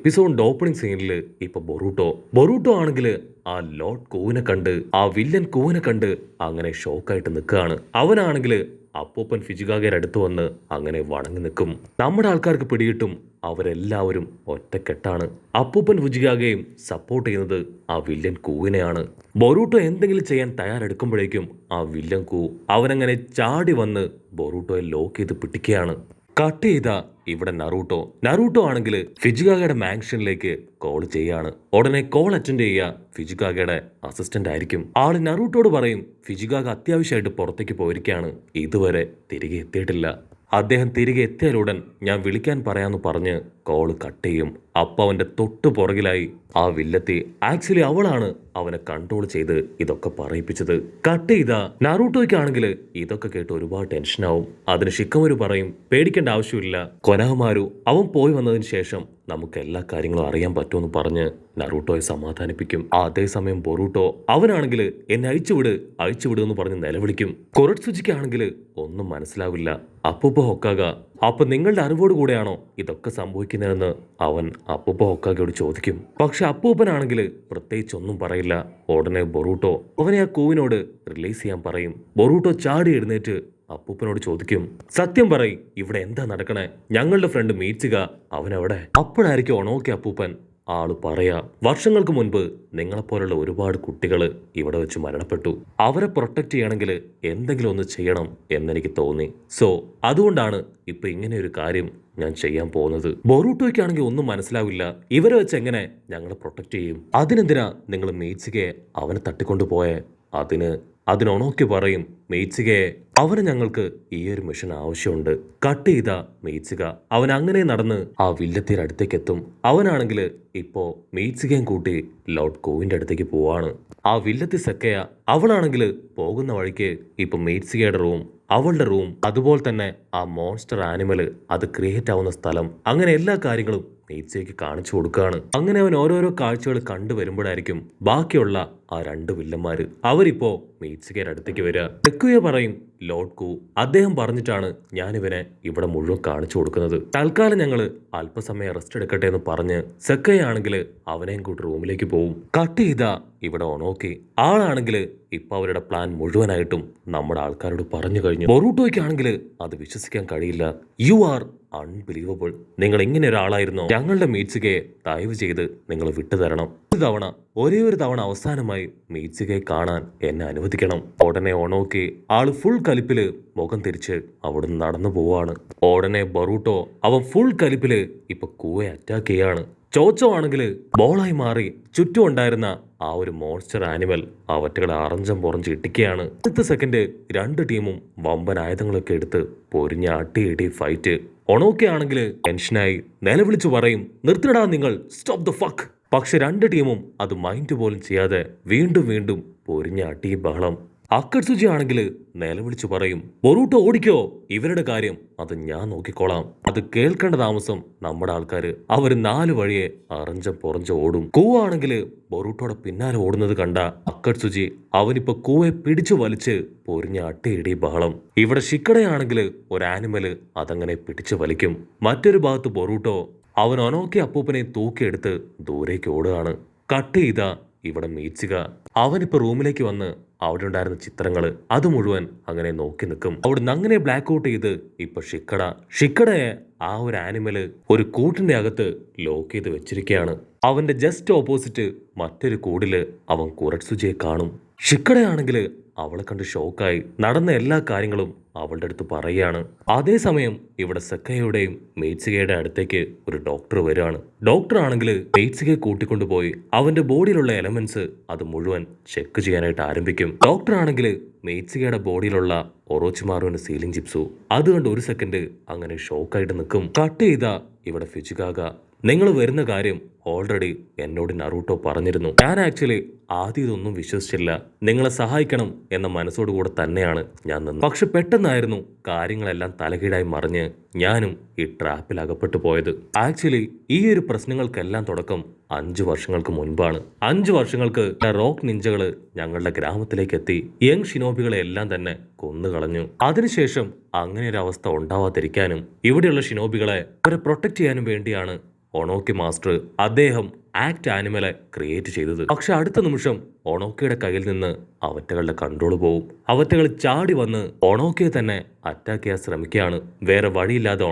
എപ്പിസോഡിന്റെ opening സീനിൽ ഇപ്പൊ Boruto ആണെങ്കിൽ ആ ലോർഡ് കൂവിനെ കണ്ട് ആ വില്ലൻ കൂവിനെ കണ്ട് അങ്ങനെ ഷോക്കായിട്ട് നിൽക്കുകയാണ്. അവനാണെങ്കിൽ അപ്പൂപ്പൻ ഫിജിഗാഗയുടെ അടുത്ത് വന്ന് അങ്ങനെ വണങ്ങി നിൽക്കും. നമ്മുടെ ആൾക്കാർക്ക് പിടികിട്ടും അവരെല്ലാവരും ഒറ്റക്കെട്ടാണ്. അപ്പൂപ്പൻ ഫുജിഗാഗയും സപ്പോർട്ട് ചെയ്യുന്നത് ആ വില്ലൻ കൂവിനെയാണ്. ബൊറൂട്ടോ എന്തെങ്കിലും ചെയ്യാൻ തയ്യാറെടുക്കുമ്പോഴേക്കും ആ വില്ലൻ കൂ അവനങ്ങനെ ചാടി വന്ന് ബൊറൂട്ടോയെ ലോക്ക് ചെയ്ത് പിടിക്കുകയാണ്. കട്ട് ചെയ്ത ഇവിടെ നറൂട്ടോ ആണെങ്കിൽ ഫിജിഗാഗയുടെ മാൻഷനിലേക്ക് കോൾ ചെയ്യാണ്. ഉടനെ കോൾ അറ്റൻഡ് ചെയ്യുക ഫിജിഗാഗയുടെ അസിസ്റ്റന്റ് ആയിരിക്കും. ആള് നറൂട്ടോട് പറയും ഫിജിഗാഗ അത്യാവശ്യമായിട്ട് പുറത്തേക്ക് പോയിരിക്കുകയാണ്, ഇതുവരെ തിരികെ എത്തിയിട്ടില്ല. അദ്ദേഹം തിരികെ എത്തിയാലുടൻ ഞാൻ വിളിക്കാൻ പറയാന്ന് പറഞ്ഞ് കോള് കട്ട് ചെയ്യും. അപ്പൊ അവന്റെ തൊട്ടു പുറകിലായി ആ വില്ലത്തി. ആക്ച്വലി അവളാണ് അവനെ കൺട്രോൾ ചെയ്ത് ഇതൊക്കെ പറയിപ്പിച്ചത്. കട്ട് ചെയ്ത നറൂട്ടോയ്ക്കാണെങ്കിൽ ഇതൊക്കെ കേട്ട് ഒരുപാട് ടെൻഷനാവും. അതിന് ഷിക്കമരു പറയും പേടിക്കേണ്ട ആവശ്യമില്ല കൊനാഹമാരു, അവൻ പോയി വന്നതിന് ശേഷം നമുക്ക് എല്ലാ കാര്യങ്ങളും അറിയാൻ പറ്റുമെന്ന് പറഞ്ഞ് നറൂട്ടോയെ സമാധാനിപ്പിക്കും. അതേസമയം ബൊറൂട്ടോ അവനാണെങ്കിൽ എന്നെ അഴിച്ചുവിട് എന്ന് പറഞ്ഞ് നിലവിളിക്കും. കൊറട്സുജിക്കാണെങ്കിൽ ഒന്നും മനസ്സിലാവില്ല. അപ്പൂപ്പ ഹൊക്കാഗ, അപ്പൊ നിങ്ങളുടെ അറിവോട് കൂടെയാണോ ഇതൊക്കെ സംഭവിക്കുന്നതെന്ന് അവൻ അപ്പൂപ്പ ഹൊക്കാഗയോട് ചോദിക്കും. പക്ഷെ അപ്പൂപ്പനാണെങ്കിൽ പ്രത്യേകിച്ച് ഒന്നും പറയില്ല. ഉടനെ ബൊറൂട്ടോ അവനെ ആ കൂവിനോട് റിലീസ് ചെയ്യാൻ പറയും. ബൊറൂട്ടോ ചാടി എഴുന്നേറ്റ് അപ്പൂപ്പനോട് ചോദിക്കും, സത്യം പറയും, ഇവിടെ എന്താ നടക്കണേ? ഞങ്ങളുടെ ഫ്രണ്ട് മീറ്റ്സുക അവനവിടെ. അപ്പോഴായിരിക്കും ഒണോക്കെ അപ്പൂപ്പൻ ആള് പറയാ, വർഷങ്ങൾക്ക് മുൻപ് നിങ്ങളെപ്പോലുള്ള ഒരുപാട് കുട്ടികൾ ഇവിടെ വെച്ച് മരണപ്പെട്ടു. അവരെ പ്രൊട്ടക്ട് ചെയ്യണമെങ്കിൽ എന്തെങ്കിലും ഒന്ന് ചെയ്യണം എന്നെനിക്ക് തോന്നി. സോ അതുകൊണ്ടാണ് ഇപ്പൊ ഇങ്ങനെ ഒരു കാര്യം ഞാൻ ചെയ്യാൻ പോകുന്നത്. ബൊറൂട്ടോയ്ക്കാണെങ്കിൽ ഒന്നും മനസ്സിലാവില്ല. ഇവരെ വെച്ച് എങ്ങനെ ഞങ്ങളെ പ്രൊട്ടക്ട് ചെയ്യും? അതിനെന്തിനാ നിങ്ങൾ മീറ്റ്സുകയെ അവനെ തട്ടിക്കൊണ്ടു പോയേ? അതിനൊണോക്കി പറയും, മീറ്റ്സുകയെ അവന് ഞങ്ങൾക്ക് ഈ ഒരു മിഷൻ ആവശ്യമുണ്ട്. കട്ട് ചെയ്ത മീറ്റ്സുക അവൻ അങ്ങനെ നടന്ന് ആ വില്ലത്തിന്റെ അടുത്തേക്ക് എത്തും. അവനാണെങ്കിൽ ഇപ്പോ മീറ്റ്സുകയും കൂട്ടി ലോർഡ് കോവിന്റെ അടുത്തേക്ക് പോവാണ്. ആ വില്ലത്തി സെക്കയ അവളാണെങ്കിൽ പോകുന്ന വഴിക്ക് ഇപ്പൊ മീറ്റ്സുകയുടെ റൂം, അവളുടെ റൂം, അതുപോലെ തന്നെ ആ മോൺസ്റ്റർ ആനിമല് അത് ക്രിയേറ്റ് ആവുന്ന സ്ഥലം, അങ്ങനെ എല്ലാ കാര്യങ്ങളും മീറ്റ്സുകയ്ക്ക് കാണിച്ചു കൊടുക്കുകയാണ്. അങ്ങനെ അവൻ ഓരോരോ കാഴ്ചകൾ കണ്ടുവരുമ്പോഴായിരിക്കും ബാക്കിയുള്ള ആ രണ്ട് വില്ലന്മാര് അവരിപ്പോ മീറ്റ്സുകയുടെ അടുത്തേക്ക് വരിക. സെക്കുയ പറയും, ലോർഡ് കൂ അദ്ദേഹം പറഞ്ഞിട്ടാണ് ഞാനിവനെ ഇവിടെ മുഴുവൻ കാണിച്ചു കൊടുക്കുന്നത്. തൽക്കാലം ഞങ്ങള് അല്പസമയം റെസ്റ്റ് എടുക്കട്ടെ എന്ന് പറഞ്ഞ് സെക്കയാണെങ്കിൽ അവനെയും കൂട്ടി റൂമിലേക്ക് പോവും. കട്ട് ചെയ്ത ഇവിടെ ഒണോക്കി ആളാണെങ്കിൽ ഇപ്പൊ അവരുടെ പ്ലാൻ മുഴുവനായിട്ടും നമ്മുടെ ആൾക്കാരോട് പറഞ്ഞു കഴിഞ്ഞു. ബൊറൂട്ടോയ്ക്കാണെങ്കിൽ അത് വിശ്വസിക്കാൻ കഴിയില്ല. യു ആർ അൺബിലീവബിൾ, നിങ്ങൾ ഇങ്ങനെ ഒരാളായിരുന്നോ? ഞങ്ങളുടെ മീറ്റ്സുകയെ ദയവ് ചെയ്ത് നിങ്ങൾ വിട്ടുതരണം. ഒരേ ഒരു തവണ അവസാനമായി മീറ്റ്സുകയെ കാണാൻ എന്നെ അനുവദിക്കണം. ഉടനെ ഒണോക്കി ആള് ഫുൾ കലിപ്പില് മുഖം തിരിച്ച് അവിടുന്ന് നടന്നു പോവാണ്. ഉടനെ ബൊറൂട്ടോ അവൻ ഫുൾ കലിപ്പില് ഇപ്പൊ കൂവെ അറ്റാക്ക് ചെയ്യാണ്. ചോച്ചോ ആണെങ്കിൽ ബോളായി മാറി ചുറ്റും ഉണ്ടായിരുന്ന ആ ഒരു മോൺസ്റ്റർ ആനിമൽ അവറ്റകളെ അറഞ്ചം പുറഞ്ച് ഇട്ടിക്കുകയാണ്. അടുത്ത സെക്കൻഡ് രണ്ട് ടീമും വമ്പൻ ആയുധങ്ങളൊക്കെ എടുത്ത് പൊരിഞ്ഞ അട്ടിയിടി ഫൈറ്റ്. ഒണോക്കെ ആണെങ്കിൽ ടെൻഷനായി നിലവിളിച്ചു പറയും, നിർത്തിടാ നിങ്ങൾ, സ്റ്റോപ്പ് ദ ഫക്ക്. പക്ഷെ രണ്ട് ടീമും അത് മൈൻഡ് പോലും ചെയ്യാതെ വീണ്ടും പൊരിഞ്ഞ അടി ബഹളം. അക്കട്സുജി ആണെങ്കിൽ നിലവിളിച്ചു പറയും, ബൊറൂട്ടോ ഓടിക്കോ, ഇവരുടെ കാര്യം അത് ഞാൻ നോക്കിക്കോളാം. അത് കേൾക്കേണ്ട താമസം നമ്മുടെ ആൾക്കാര് അവര് 4 വഴിയെ അറഞ്ചം പുറഞ്ചം ഓടും. കൂവാണെങ്കിൽ ബൊറൂട്ടോടെ പിന്നാലെ ഓടുന്നത് കണ്ട അക്കട്സുജി അവനിപ്പോ കൂവെ പിടിച്ചു വലിച്ച് പൊരിഞ്ഞ അട്ടിയിടി ബഹളം. ഇവിടെ ഷിക്കടയാണെങ്കിൽ ഒരു ആനിമല് അതങ്ങനെ പിടിച്ചു വലിക്കും. മറ്റൊരു ഭാഗത്ത് ബൊറൂട്ടോ അവൻ ഒനോക്കി അപ്പൂപ്പനെ തൂക്കിയെടുത്ത് ദൂരേക്ക് ഓടുകയാണ്. കട്ട് ചെയ്ത ഇവിടെ മീറ്റ്സുക അവനിപ്പോ റൂമിലേക്ക് വന്ന് അവിടെ ഉണ്ടായിരുന്ന ചിത്രങ്ങള് അത് മുഴുവൻ അങ്ങനെ നോക്കി നിൽക്കും. അവിടുന്ന് അങ്ങനെ ബ്ലാക്ക് ഔട്ട് ചെയ്ത് ഇപ്പൊ ഷിക്കടയെ ആ ഒരു ആനിമല് ഒരു കൂട്ടിന്റെ അകത്ത് ലോക്ക് ചെയ്ത് വെച്ചിരിക്കുകയാണ്. അവന്റെ ജസ്റ്റ് ഓപ്പോസിറ്റ് മറ്റൊരു കൂടില് അവൻ കുറട്സുജിയെ കാണും. ഷിക്കടയാണെങ്കിൽ അവളെ കണ്ട് ഷോക്കായി നടന്ന എല്ലാ കാര്യങ്ങളും അവളുടെ അടുത്ത് പറയുകയാണ്. അതേസമയം ഇവിടെ സെക്കയുടെയും മീറ്റ്സുകയുടെ അടുത്തേക്ക് ഒരു ഡോക്ടർ വരികയാണ്. ഡോക്ടർ ആണെങ്കിൽ മീറ്റ്സുകയെ കൂട്ടിക്കൊണ്ടുപോയി അവന്റെ ബോഡിയിലുള്ള എലമെന്റ്സ് അത് മുഴുവൻ ചെക്ക് ചെയ്യാനായിട്ട് ആരംഭിക്കും. ഡോക്ടർ ആണെങ്കിൽ മീറ്റ്സുകയുടെ ബോഡിയിലുള്ള ഒറോച്ചിമാറുവിന്റെ സീലിംഗ് ചിപ്സു അത് കണ്ട് ഒരു സെക്കൻഡ് അങ്ങനെ ഷോക്കായിട്ട് നിൽക്കും. കട്ട് ചെയ്ത ഇവിടെ ഫിജിഗാഗ, നിങ്ങൾ വരുന്ന കാര്യം ഓൾറെഡി എന്നോട് നറൂട്ടോ പറഞ്ഞിരുന്നു. ഞാൻ ആക്ച്വലി ആദ്യം ഇതൊന്നും വിശ്വസിച്ചില്ല. നിങ്ങളെ സഹായിക്കണം എന്ന മനസ്സോടുകൂടെ തന്നെയാണ് ഞാൻ നിന്നത്. പക്ഷെ പെട്ടെന്നായിരുന്നു കാര്യങ്ങളെല്ലാം തലകീഴായി മറിഞ്ഞ് ഞാനും ഈ ട്രാപ്പിൽ അകപ്പെട്ടു പോയത്. ആക്ച്വലി ഈ ഒരു പ്രശ്നങ്ങൾക്കെല്ലാം തുടക്കം 5 വർഷങ്ങൾക്ക് മുൻപാണ്. 5 വർഷങ്ങൾക്ക് റോക്ക് നിഞ്ചകള് ഞങ്ങളുടെ ഗ്രാമത്തിലേക്ക് എത്തി യങ് ഷിനോബികളെ എല്ലാം തന്നെ കൊന്നുകളഞ്ഞു. അതിനുശേഷം അങ്ങനെ ഒരു അവസ്ഥ ഉണ്ടാവാതിരിക്കാനും ഇവിടെയുള്ള ഷിനോബികളെ അവരെ പ്രൊട്ടക്ട് ചെയ്യാനും വേണ്ടിയാണ് ഒണോക്കി മാസ്റ്റർ അദ്ദേഹം ആക്ട് ആനിമലെ ക്രിയേറ്റ് ചെയ്തത്. പക്ഷെ അടുത്ത നിമിഷം ഒണോക്കിയുടെ കയ്യിൽ നിന്ന് അവറ്റകളുടെ കൺട്രോൾ പോവും. അവറ്റകൾ ചാടി വന്ന് ഒണോക്കിയെ തന്നെ അറ്റാക്ക് ചെയ്യാൻ ശ്രമിക്കുകയാണ്. വേറെ വഴിയില്ലാതെ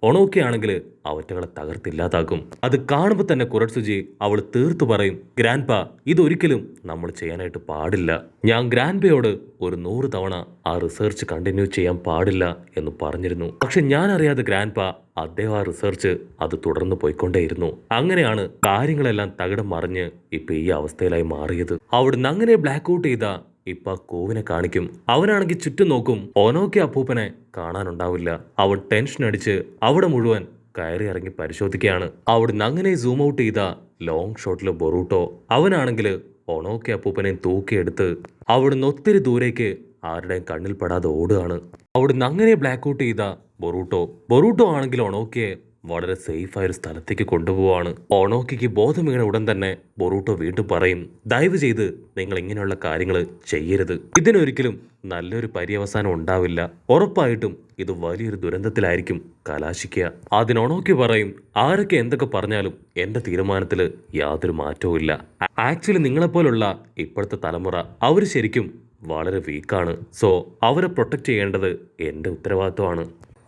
ഒണോക്കി ആണെങ്കിൽ അവറ്റകളെ തകർത്തില്ലാതാക്കും. അത് കാണുമ്പോൾ തന്നെ കുറട്സുജി അവൾ തീർത്തു പറയും, ഗ്രാൻഡ്പ ഇതൊരിക്കലും നമ്മൾ ചെയ്യാനായിട്ട് പാടില്ല. ഞാൻ ഗ്രാൻഡ്പയോട് ഒരു 100 തവണ ആ റിസർച്ച് കണ്ടിന്യൂ ചെയ്യാൻ പാടില്ല എന്ന് പറഞ്ഞിരുന്നു. പക്ഷെ ഞാൻ അറിയാതെ ഗ്രാൻഡ്പ അദ്ദേഹം ആ റിസർച്ച് അത് തുടർന്ന് പോയിക്കൊണ്ടേയിരുന്നു. അങ്ങനെയാണ് കാര്യങ്ങളെല്ലാം തകിടം മറിഞ്ഞ് ഇപ്പൊ ഈ അവസ്ഥയിലായി മാറിയത്. അവിടുന്ന് അങ്ങനെ ബ്ലാക്ക് ഔട്ട് ചെയ്ത ഇപ്പൊ കൂവിനെ കാണിക്കും. അവനാണെങ്കിൽ ചുറ്റും നോക്കും. ഒനോക്കി അപ്പൂപ്പനെ കാണാനുണ്ടാവില്ല. അവൻ ടെൻഷൻ അടിച്ച് അവിടെ മുഴുവൻ കയറി ഇറങ്ങി പരിശോധിക്കുകയാണ്. അവിടുന്ന് അങ്ങനെ സൂം ഔട്ട് ചെയ്ത ലോങ് ഷോട്ടിലെ ബൊറൂട്ടോ അവനാണെങ്കിൽ ഒണോക്കി അപ്പൂപ്പനെ തൂക്കിയെടുത്ത് അവിടുന്ന് ഒത്തിരി ദൂരേക്ക് ആരുടെയും കണ്ണിൽ പെടാതെ ഓടുകയാണ്. അവിടുന്ന് അങ്ങനെ ബ്ലാക്ക് ഔട്ട് ചെയ്ത ബൊറൂട്ടോ ആണെങ്കിൽ ഒണോക്കിയെ വളരെ സേഫായ ഒരു സ്ഥലത്തേക്ക് കൊണ്ടുപോവാണ്. ഒണോക്കിക്ക് ബോധം വീണ ഉടൻ തന്നെ ബൊറൂട്ടോ വീണ്ടും പറയും, ദയവ് ചെയ്ത് നിങ്ങൾ ഇങ്ങനെയുള്ള കാര്യങ്ങൾ ചെയ്യരുത്. ഇതിനൊരിക്കലും നല്ലൊരു പര്യവസാനം ഉണ്ടാവില്ല. ഉറപ്പായിട്ടും ഇത് വലിയൊരു ദുരന്തത്തിലായിരിക്കും കലാശിക്കുക. അതിന് ഒണോക്കി പറയും, ആരൊക്കെ എന്തൊക്കെ പറഞ്ഞാലും എന്റെ തീരുമാനത്തിൽ യാതൊരു മാറ്റവും ഇല്ല. ആക്ച്വലി നിങ്ങളെപ്പോലുള്ള ഇപ്പോഴത്തെ തലമുറ അവർ ശരിക്കും വളരെ വീക്കാണ്. സോ അവരെ പ്രൊട്ടക്റ്റ് ചെയ്യേണ്ടത് എന്റെ ഉത്തരവാദിത്വമാണ്.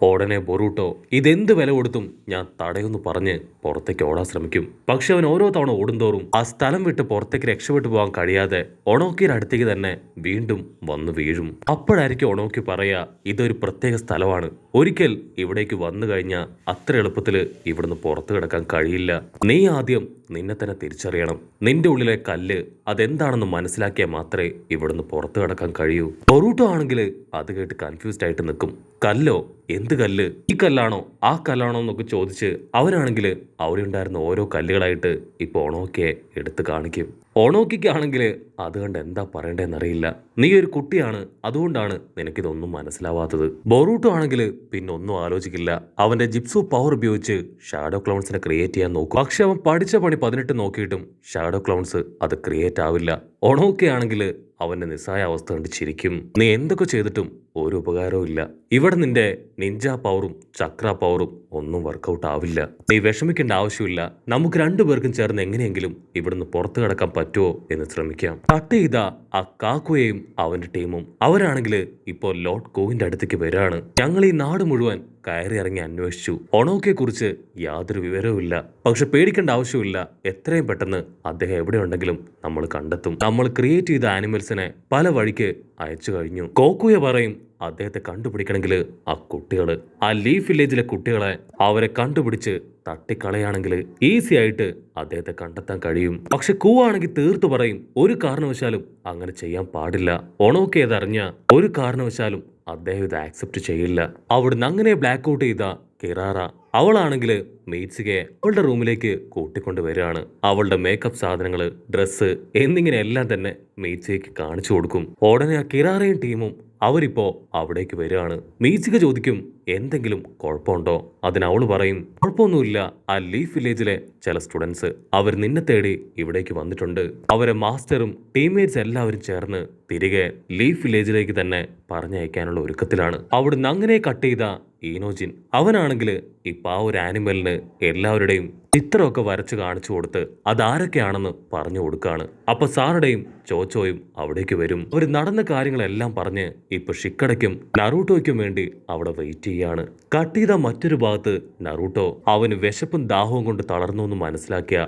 ഉടനെ ബൊറൂട്ടോ ഇതെന്ത് വില കൊടുത്തും ഞാൻ തടയുമെന്ന് പറഞ്ഞ് പുറത്തേക്ക് ഓടാൻ ശ്രമിക്കും. പക്ഷെ അവൻ ഓരോ തവണ ഓടുന്തോറും ആ സ്ഥലം വിട്ട് പുറത്തേക്ക് രക്ഷപ്പെട്ടു പോകാൻ കഴിയാതെ ഒണോക്കിയുടെ അടുത്തേക്ക് തന്നെ വീണ്ടും വന്നു വീഴും. അപ്പോഴായിരിക്കും ഒണോക്കി പറയാ, ഇതൊരു പ്രത്യേക സ്ഥലമാണ്. ഒരിക്കൽ ഇവിടേക്ക് വന്നു കഴിഞ്ഞാൽ അത്ര എളുപ്പത്തിൽ ഇവിടുന്ന് പുറത്തു കിടക്കാൻ കഴിയില്ല. നീ ആദ്യം നിന്നെ തന്നെ തിരിച്ചറിയണം. നിന്റെ ഉള്ളിലെ കല്ല് അതെന്താണെന്ന് മനസ്സിലാക്കിയാൽ മാത്രമേ ഇവിടുന്ന് പുറത്തു കിടക്കാൻ കഴിയൂ. ബൊറൂട്ടോ ആണെങ്കിൽ അത് കേട്ട് കൺഫ്യൂസ്ഡ് ആയിട്ട് നിൽക്കും. കല്ലോ? എന്ത് കല്ല്? ഈ കല്ലാണോ ആ കല്ലാണോ എന്നൊക്കെ ചോദിച്ച് അവനാണെങ്കിൽ അവിടെ ഉണ്ടായിരുന്ന ഓരോ കല്ലുകളായിട്ട് ഇപ്പോൾ ഒണോക്കിയെ എടുത്ത് കാണിക്കും. ഒണോക്കിക്കാണെങ്കിൽ അത് കണ്ട് എന്താ പറയണ്ടേന്നറിയില്ല. നീ ഒരു കുട്ടിയാണ്, അതുകൊണ്ടാണ് നിനക്കിതൊന്നും മനസ്സിലാവാത്തത്. ബൊറൂട്ടോ ആണെങ്കിൽ പിന്നെ ഒന്നും ആലോചിക്കില്ല. അവന്റെ ജിപ്സു പവർ ഉപയോഗിച്ച് ഷാഡോ ക്ലൗൺസിനെ ക്രിയേറ്റ് ചെയ്യാൻ നോക്കും. പക്ഷെ അവൻ പഠിച്ച പണി 18 നോക്കിയിട്ടും ഷാഡോ ക്ലൗൺസ് അത് ക്രിയേറ്റ് ആവില്ല. ഒണോക്കി ആണെങ്കിൽ അവന്റെ നിസ്സായ അവസ്ഥ കണ്ട് ചിരിക്കും. നീ എന്തൊക്കെ ചെയ്തിട്ടും ഒരു ഉപകാരവും ഇല്ല. ഇവിടെ നിന്റെ നിഞ്ച പവറും ചക്ര പവറും ഒന്നും വർക്കൗട്ട് ആവില്ല. നീ വിഷമിക്കേണ്ട ആവശ്യമില്ല. നമുക്ക് രണ്ടുപേർക്കും ചേർന്ന് എങ്ങനെയെങ്കിലും ഇവിടുന്ന് പുറത്തു കിടക്കാൻ പറ്റുമോ എന്ന് ശ്രമിക്കാം. കട്ട് ചെയ്ത ആ കാക്കുയെയും അവന്റെ ടീമും അവരാണെങ്കിൽ ഇപ്പോൾ ലോർഡ് കോവിന്റെ അടുത്തേക്ക് വരാണ്. ഞങ്ങൾ ഈ നാട് മുഴുവൻ കയറി ഇറങ്ങി അന്വേഷിച്ചു. ഒണോക്കിയെ കുറിച്ച് യാതൊരു വിവരവുമില്ല. പക്ഷെ പേടിക്കേണ്ട ആവശ്യമില്ല. എത്രയും പെട്ടെന്ന് അദ്ദേഹം എവിടെ ഉണ്ടെങ്കിലും നമ്മൾ കണ്ടെത്തും. നമ്മൾ ക്രിയേറ്റ് ചെയ്ത ആനിമൽസിനെ പല വഴിക്ക് അയച്ചു കഴിഞ്ഞു. കോക്കുയ പറയും, അദ്ദേഹത്തെ കണ്ടുപിടിക്കണമെങ്കിൽ ആ കുട്ടികള്, ആ ലീഫ് വില്ലേജിലെ കുട്ടികളെ അവരെ കണ്ടുപിടിച്ച് തട്ടിക്കളയാണെങ്കിൽ ഈസി ആയിട്ട് അദ്ദേഹത്തെ കണ്ടെത്താൻ കഴിയും. പക്ഷെ കൂവാണെങ്കിൽ തീർത്തു പറയും, ഒരു കാരണവശാലും അങ്ങനെ ചെയ്യാൻ പാടില്ല. ഒണോക്കി അതറിഞ്ഞ ഒരു കാരണവശാലും അദ്ദേഹം ഇത് ആക്സെപ്റ്റ് ചെയ്യില്ല. അവിടുന്ന് അങ്ങനെ ബ്ലാക്ക് ഔട്ട് ചെയ്ത കിറാറ അവളാണെങ്കിൽ മെയ്റ്റ്സികയെ അവളുടെ റൂമിലേക്ക് കൂട്ടിക്കൊണ്ട് വരികയാണ്. അവളുടെ മേക്കപ്പ് സാധനങ്ങള്, ഡ്രസ്സ് എന്നിങ്ങനെ എല്ലാം തന്നെ മെയ്റ്റ്സികയ്ക്ക് കാണിച്ചു കൊടുക്കും. ഉടനെ ആ കിറാറയും ടീമും അവരിപ്പോ അവിടേക്ക് വരികയാണ്. മീച്ചിക ചോദിക്കും, എന്തെങ്കിലും കുഴപ്പമുണ്ടോ? അതിന് അവള് പറയും, കുഴപ്പമൊന്നുമില്ല. ആ ലീഫ് വില്ലേജിലെ ചില സ്റ്റുഡൻസ് അവർ നിന്നെ തേടി ഇവിടേക്ക് വന്നിട്ടുണ്ട്. അവരെ മാസ്റ്ററും ടീംമേറ്റ്സ് എല്ലാവരും ചേർന്ന് തിരികെ ലീഫ് വില്ലേജിലേക്ക് തന്നെ പറഞ്ഞയക്കാനുള്ള ഒരുക്കത്തിലാണ്. അവിടുന്ന് അങ്ങനെ കട്ട് ചെയ്ത ഈനോജിൻ അവനാണെങ്കിൽ ഇപ്പൊ ആ ഒരു ആനിമലിന് എല്ലാവരുടെയും ചിത്രമൊക്കെ വരച്ച് കാണിച്ചു കൊടുത്ത് അതാരൊക്കെയാണെന്ന് പറഞ്ഞു കൊടുക്കാണ്. അപ്പൊ സാറുടെയും ചോച്ചോയും അവിടേക്ക് വരും. അവർ നടന്ന കാര്യങ്ങളെല്ലാം പറഞ്ഞ് ഇപ്പൊ ഷിക്കടയ്ക്കും നറൂട്ടോയ്ക്കും വേണ്ടി അവിടെ വെയിറ്റ് ചെയ്യാണ്. കട്ട് ചെയ്ത മറ്റൊരു ഭാഗത്ത് നറൂട്ടോ അവന് വിശപ്പും ദാഹവും കൊണ്ട് തളർന്നു എന്ന് മനസ്സിലാക്കിയ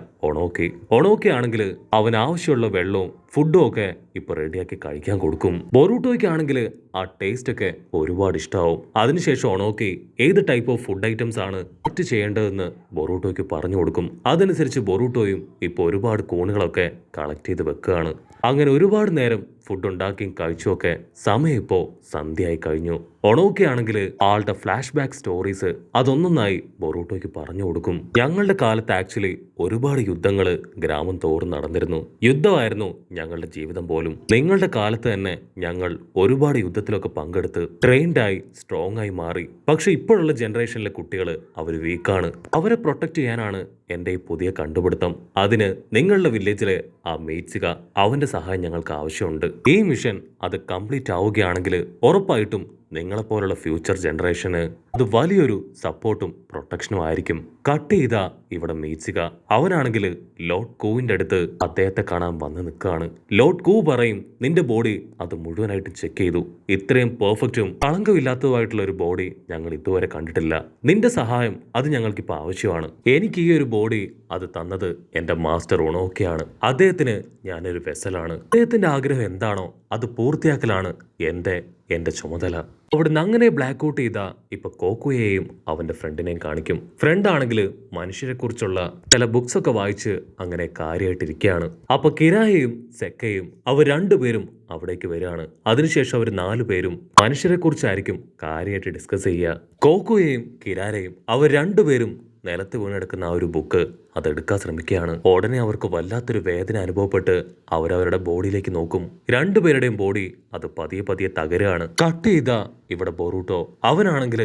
ഒണോക്കി ആണെങ്കിൽ അവന് ആവശ്യമുള്ള വെള്ളവും ഫുഡും ഒക്കെ ഇപ്പൊ റെഡിയാക്കി കഴിക്കാൻ കൊടുക്കും. ബൊറൂട്ടോയ്ക്കാണെങ്കിൽ ആ ടേസ്റ്റ് ഒക്കെ ഒരുപാട് ഇഷ്ടമാവും. അതിനുശേഷം ഒണോക്കി ഏത് ടൈപ്പ് ഓഫ് ഫുഡ് ഐറ്റംസ് ആണ് സെറ്റ് ചെയ്യേണ്ടതെന്ന് ബൊറൂട്ടോയ്ക്ക് പറഞ്ഞു കൊടുക്കും. അതനുസരിച്ച് ബൊറൂട്ടോയും ഇപ്പൊ ഒരുപാട് കൂണുകളൊക്കെ കളക്ട് ചെയ്ത് വെക്കുകയാണ്. അങ്ങനെ ഒരുപാട് നേരം ഫുഡ് ഉണ്ടാക്കിയും കഴിച്ചുമൊക്കെ സമയം ഇപ്പോ സന്ധ്യയായി കഴിഞ്ഞു. ഒണോക്കി ആണെങ്കിൽ ആളുടെ ഫ്ലാഷ് ബാക്ക് സ്റ്റോറീസ് അതൊന്നൊന്നായി ബൊറൂട്ടോയ്ക്ക് പറഞ്ഞു കൊടുക്കും. ഞങ്ങളുടെ കാലത്ത് ആക്ച്വലി ഒരുപാട് യുദ്ധങ്ങള് ഗ്രാമം തോറും നടന്നിരുന്നു. യുദ്ധമായിരുന്നു ഞങ്ങളുടെ ജീവിതം പോലും. നിങ്ങളുടെ കാലത്ത് തന്നെ ഞങ്ങൾ ഒരുപാട് യുദ്ധത്തിലൊക്കെ പങ്കെടുത്ത് ട്രെയിൻഡായി സ്ട്രോങ് ആയി മാറി. പക്ഷെ ഇപ്പോഴുള്ള ജനറേഷനിലെ കുട്ടികൾ അവർ വീക്കാണ്. അവരെ പ്രൊട്ടക്ട് ചെയ്യാനാണ് എന്റെ ഈ പുതിയ കണ്ടുപിടുത്തം. അതിന് നിങ്ങളുടെ വില്ലേജിലെ ആ മെയ്റ്റ്സിക അവന്റെ സഹായം ഞങ്ങൾക്ക് ആവശ്യമുണ്ട്. ഈ മിഷൻ അത് കംപ്ലീറ്റ് ആവുകയാണെങ്കിൽ ഉറപ്പായിട്ടും നിങ്ങളെപ്പോലുള്ള ഫ്യൂച്ചർ ജനറേഷന് അത് വലിയൊരു സപ്പോർട്ടും പ്രൊട്ടക്ഷനും ആയിരിക്കും. കട്ട് ചെയ്ത ഇവിടെ മീറ്റ്സിക അവനാണെങ്കിൽ ലോർഡ് കൂവിന്റെ അടുത്ത് അദ്ദേഹത്തെ കാണാൻ വന്ന് നിൽക്കുകയാണ്. ലോർഡ് കൂ പറയും, നിന്റെ ബോഡി അത് മുഴുവനായിട്ട് ചെക്ക് ചെയ്തു. ഇത്രയും പെർഫെക്റ്റും കളങ്കമില്ലാത്തതുമായിട്ടുള്ള ഒരു ബോഡി ഞങ്ങൾ ഇതുവരെ കണ്ടിട്ടില്ല. നിന്റെ സഹായം അത് ഞങ്ങൾക്കിപ്പോൾ ആവശ്യമാണ്. എനിക്ക് ഈ ഒരു ബോഡി അത് തന്നത് എന്റെ മാസ്റ്റർ ഉണോക്കെയാണ്. അദ്ദേഹത്തിന് ഞാനൊരു വെസലാണ്. അദ്ദേഹത്തിന്റെ ആഗ്രഹം എന്താണോ അത് പൂർത്തിയാക്കലാണ് എന്റെ ചുമതല. അവിടുന്ന് അങ്ങനെ ബ്ലാക്ക് ഔട്ട് ചെയ്ത ഇപ്പൊ കോക്കുയെയും അവന്റെ ഫ്രണ്ടിനെയും കാണിക്കും. ഫ്രണ്ട് ആണെങ്കിൽ മനുഷ്യരെ കുറിച്ചുള്ള ചില ബുക്സ് ഒക്കെ വായിച്ച് അങ്ങനെ കാര്യമായിട്ടിരിക്കുകയാണ്. അപ്പൊ കിരായയും സെക്കയും അവർ രണ്ടുപേരും അവിടേക്ക് വരികയാണ്. അതിനുശേഷം അവർ 4 പേരും മനുഷ്യരെ കുറിച്ചായിരിക്കും കാര്യമായിട്ട് ഡിസ്കസ് ചെയ്യുക. കോക്കുയെയും കിരാരയും അവർ രണ്ടുപേരും നിലത്ത് വീണെടുക്കുന്ന ആ ഒരു ബുക്ക് അതെടുക്കാൻ ശ്രമിക്കുകയാണ്. ഉടനെ അവർക്ക് വല്ലാത്തൊരു വേദന അനുഭവപ്പെട്ട് അവരവരുടെ ബോഡിയിലേക്ക് നോക്കും. രണ്ടുപേരുടെയും ബോഡി അത് പതിയെ പതിയെ തകരുകയാണ്. കട്ട് ചെയ്ത ഇവിടെ ബൊറൂട്ടോ അവനാണെങ്കിൽ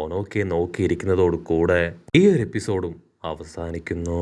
ഒനോക്കെ നോക്കിയിരിക്കുന്നതോട് കൂടെ ഈ ഒരു എപ്പിസോഡും അവസാനിക്കുന്നു.